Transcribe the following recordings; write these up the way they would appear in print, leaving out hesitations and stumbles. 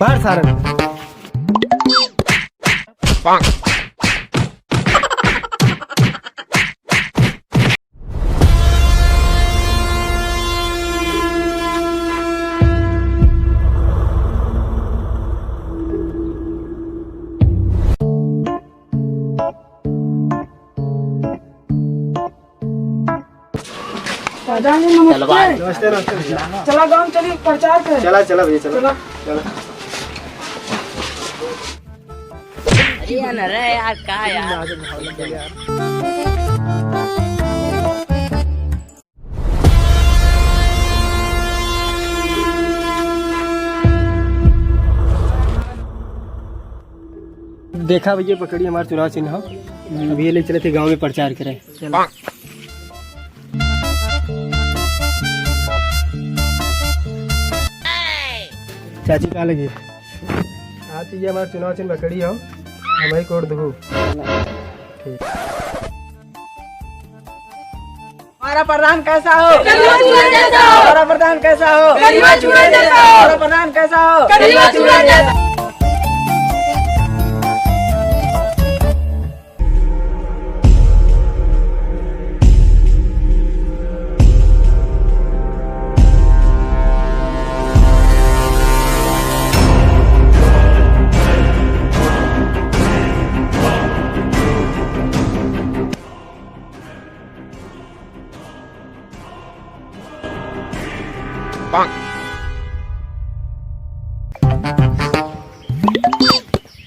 बाहर सारन। नमस्ते नमस्ते। चला गाँव चलिए प्रचार करें। चला चला भैया चला चला। अरे यार का यार देखा भैया पकड़ी हमारा चुनाव चिन्ह भैया ले चले थे गांव में प्रचार करें। चलो चाची कहाँ लगी? हाँ तो ये हमारा चुनाव चिन्ह पकड़ी हो हमारी कोट दो। हमारा प्रधान कैसा हो? हमारा प्रधान कैसा हो? हमारा प्रधान कैसा हो?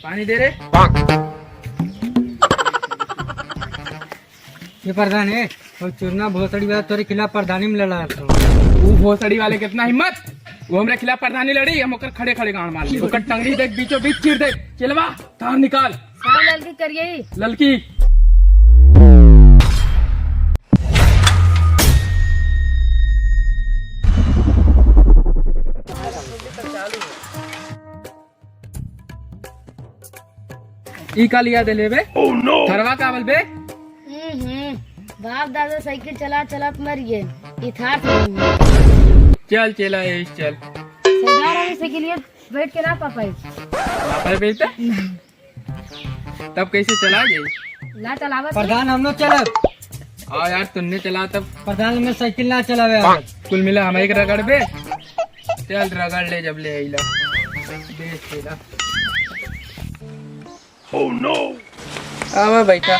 पानी दे रे। ये प्रधान है और चुनाव भोसड़ी वाला तेरे खिलाफ प्रधानी में लड़ा था। वो भोसड़ी वाले कितना हिम्मत, वो हमरे खिलाफ प्रधानी लड़ी, हम ओकर खड़े खड़े गांड मार ली। ओकर टंगड़ी देख बीचों बीच चीर दे। चलवा तार निकाल। लड़की करिए ललकी ई का लिया दे लेबे। थरवा काबल बे। बाप दादा साइकिल चला चला मर गए। ये था चल चला चल सरदार आने से के लिए बैठ के ना पापाई पर बेचते तब कैसे चला गई? ला चलावा प्रधान हम लोग चला। हाँ यार तुमने चला तब प्रधान में साइकिल ना चलावे। कुल मिला हम एक रगड़ बे। चल रगड़ ले जब ले आइला बेच देला। Oh no! आवा बैठा।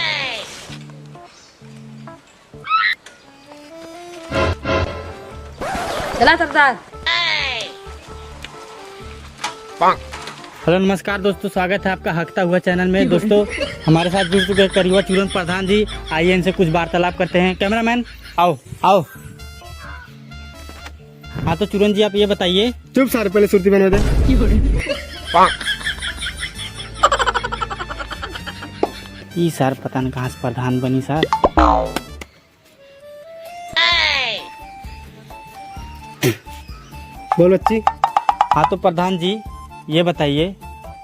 चला सरदार। हेलो नमस्कार दोस्तों, स्वागत है आपका हकता हुआ चैनल में। दोस्तों हमारे साथ जुड़ चुके करीबा चूरन प्रधान जी। आइए इनसे कुछ वार्तालाप करते हैं। कैमरामैन आओ आओ। हाँ तो चूरन जी आप ये बताइए। चुप सारे पहले सुरती बने दे। ई सर पता नहीं कहाँ से प्रधान बनी सर। बोल बच्ची। हाँ तो प्रधान जी ये बताइए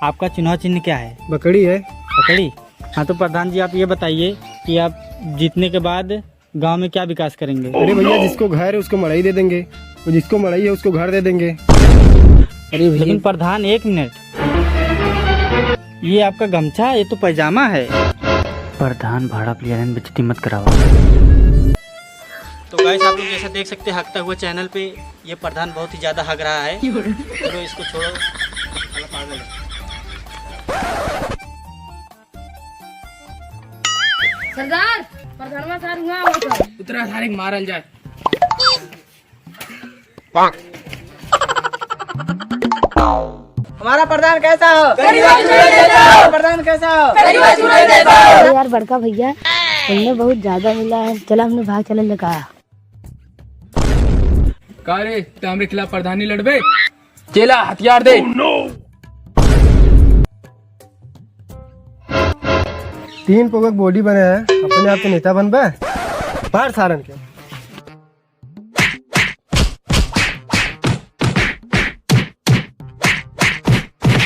आपका चुनाव चिन्ह क्या है? बकड़ी है। पकड़ी। हाँ तो प्रधान जी आप ये बताइए कि आप जीतने के बाद गांव में क्या विकास करेंगे? अरे भैया जिसको घर है उसको मड़ाई दे देंगे और जिसको मड़ाई है उसको घर दे देंगे। अरे लेकिन प्रधान एक मिनट, ये आपका गमछा, ये तो पैजामा है। प्रधान भाड़ा प्लेयरन बेइज्जती मत करावा। तो गाइस आप लोग जैसा देख सकते हैं हकता हुआ चैनल पे ये प्रधान बहुत ही ज्यादा हग रहा है। चलो इसको छोड़ो, साला पागल है। सरदार प्रधानमा सर हुआ होता उतरा थारे मारल जाए। हमारा प्रधान कैसा हो? हमारा प्रधान कैसा हो? यार बड़का भैया हमने बहुत ज्यादा मिला है, चला हमने भाग चले लगा। का रे तो हमरे खिलाफ प्रधानी लड़बे? चला हथियार दे। तीन पोगक बॉडी बने हैं, अपने आप तो नेता बन बे। बाहर सारन के